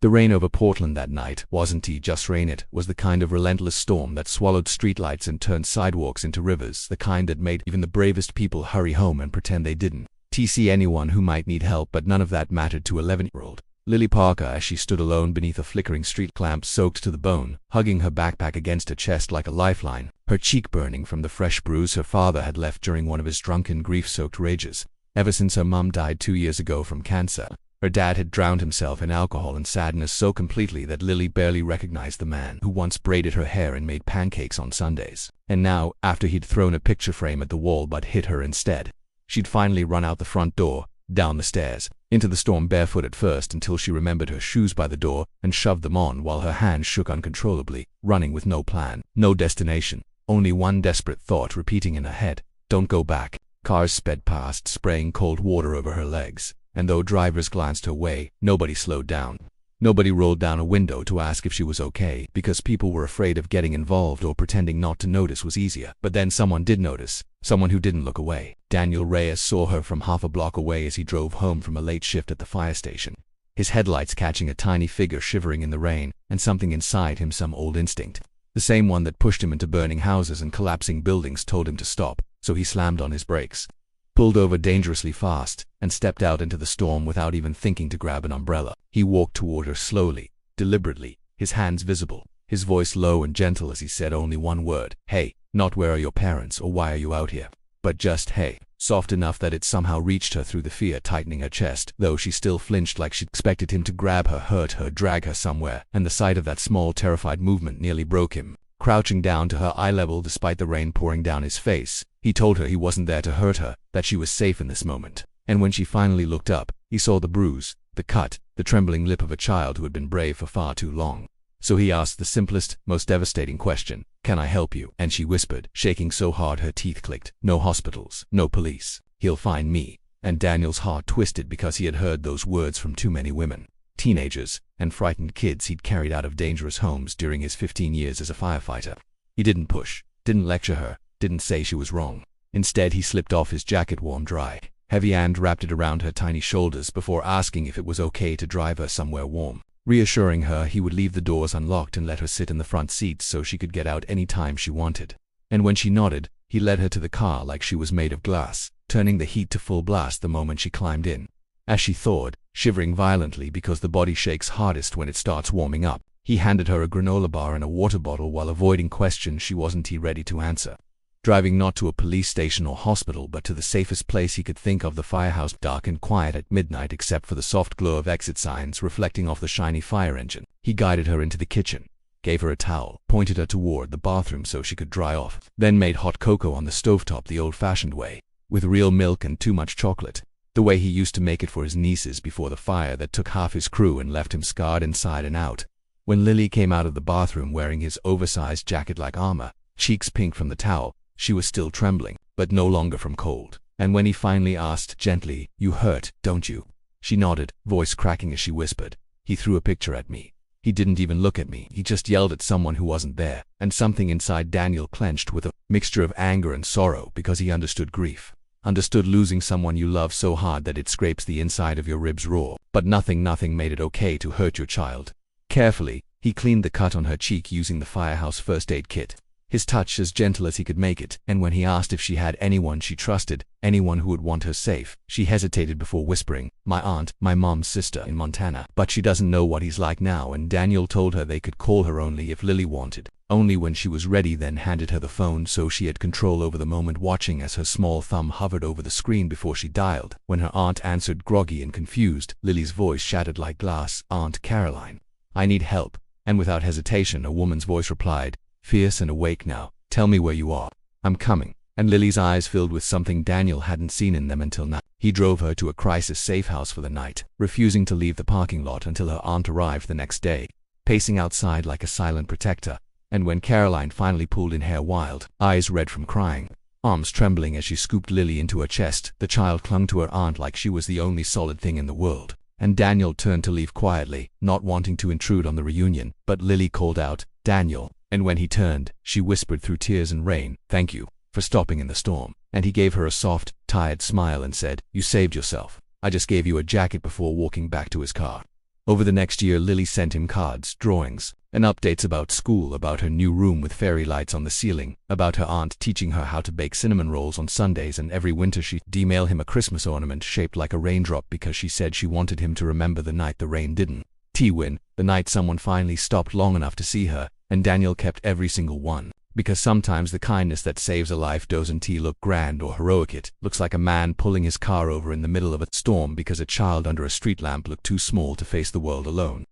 The rain over Portland that night wasn't just rain, it was the kind of relentless storm that swallowed streetlights and turned sidewalks into rivers, the kind that made even the bravest people hurry home and pretend they didn't. See anyone who might need help, but none of that mattered to 11-year-old Lily Parker as she stood alone beneath a flickering street lamp, soaked to the bone, hugging her backpack against her chest like a lifeline, her cheek burning from the fresh bruise her father had left during one of his drunken, grief-soaked rages. Ever since her mum died 2 years ago from cancer, her dad had drowned himself in alcohol and sadness so completely that Lily barely recognized the man who once braided her hair and made pancakes on Sundays. And now, after he'd thrown a picture frame at the wall but hit her instead, she'd finally run out the front door, down the stairs, into the storm barefoot at first until she remembered her shoes by the door and shoved them on while her hands shook uncontrollably, running with no plan, no destination, only one desperate thought repeating in her head: don't go back. Cars sped past, spraying cold water over her legs, and though drivers glanced her way, nobody slowed down. Nobody rolled down a window to ask if she was okay, because people were afraid of getting involved, or pretending not to notice was easier. But then someone did notice, someone who didn't look away. Daniel Reyes saw her from half a block away as he drove home from a late shift at the fire station, his headlights catching a tiny figure shivering in the rain, and something inside him, some old instinct, the same one that pushed him into burning houses and collapsing buildings, told him to stop. So he slammed on his brakes, pulled over dangerously fast, and stepped out into the storm without even thinking to grab an umbrella. He walked toward her slowly, deliberately, his hands visible, his voice low and gentle as he said only one word: hey. Not where are your parents or why are you out here, but just hey. Soft enough that it somehow reached her through the fear tightening her chest, though she still flinched like she'd expected him to grab her, hurt her, drag her somewhere, and the sight of that small terrified movement nearly broke him. Crouching down to her eye level despite the rain pouring down his face, he told her he wasn't there to hurt her, that she was safe in this moment. And when she finally looked up, he saw the bruise, the cut, the trembling lip of a child who had been brave for far too long. So he asked the simplest, most devastating question: can I help you? And she whispered, shaking so hard her teeth clicked, no hospitals, no police. He'll find me. And Daniel's heart twisted because he had heard those words from too many women, teenagers, and frightened kids he'd carried out of dangerous homes during his 15 years as a firefighter. He didn't push, didn't lecture her, didn't say she was wrong. Instead, he slipped off his jacket, warm, dry, heavy, and wrapped it around her tiny shoulders before asking if it was okay to drive her somewhere warm, reassuring her he would leave the doors unlocked and let her sit in the front seat so she could get out any time she wanted. And when she nodded, he led her to the car like she was made of glass, turning the heat to full blast the moment she climbed in. As she thawed, shivering violently because the body shakes hardest when it starts warming up, he handed her a granola bar and a water bottle while avoiding questions she wasn't ready to answer. Driving not to a police station or hospital but to the safest place he could think of, the firehouse, dark and quiet at midnight except for the soft glow of exit signs reflecting off the shiny fire engine. He guided her into the kitchen, gave her a towel, pointed her toward the bathroom so she could dry off, then made hot cocoa on the stovetop the old-fashioned way, with real milk and too much chocolate, the way he used to make it for his nieces before the fire that took half his crew and left him scarred inside and out. When Lily came out of the bathroom wearing his oversized jacket like armor, cheeks pink from the towel, she was still trembling, but no longer from cold. And when he finally asked gently, "You hurt, don't you?" she nodded, voice cracking as she whispered, "He threw a picture at me. He didn't even look at me, he just yelled at someone who wasn't there." And something inside Daniel clenched with a mixture of anger and sorrow because he understood grief. Understood losing someone you love so hard that it scrapes the inside of your ribs raw. But nothing made it okay to hurt your child. Carefully, he cleaned the cut on her cheek using the firehouse first aid kit, his touch as gentle as he could make it. And when he asked if she had anyone she trusted, anyone who would want her safe, she hesitated before whispering, "My aunt, my mom's sister in Montana. But she doesn't know what he's like now." And Daniel told her they could call her only if Lily wanted, only when she was ready, then handed her the phone so she had control over the moment, watching as her small thumb hovered over the screen before she dialed. When her aunt answered, groggy and confused, Lily's voice shattered like glass, "Aunt Caroline, I need help." And without hesitation, a woman's voice replied, fierce and awake now, "Tell me where you are. I'm coming." And Lily's eyes filled with something Daniel hadn't seen in them until now. He drove her to a crisis safe house for the night, refusing to leave the parking lot until her aunt arrived the next day, pacing outside like a silent protector. And when Caroline finally pulled in, hair wild, eyes red from crying, arms trembling as she scooped Lily into her chest, the child clung to her aunt like she was the only solid thing in the world. And Daniel turned to leave quietly, not wanting to intrude on the reunion, but Lily called out, "Daniel." And when he turned, she whispered through tears and rain, "Thank you for stopping in the storm." And he gave her a soft, tired smile and said, "You saved yourself. I just gave you a jacket," before walking back to his car. Over the next year, Lily sent him cards, drawings, and updates about school, about her new room with fairy lights on the ceiling, about her aunt teaching her how to bake cinnamon rolls on Sundays, and every winter she'd email him a Christmas ornament shaped like a raindrop because she said she wanted him to remember the night the rain didn't. T-Win, the night someone finally stopped long enough to see her, and Daniel kept every single one. Because sometimes the kindness that saves a life doesn't look grand or heroic. It looks like a man pulling his car over in the middle of a storm because a child under a street lamp looked too small to face the world alone.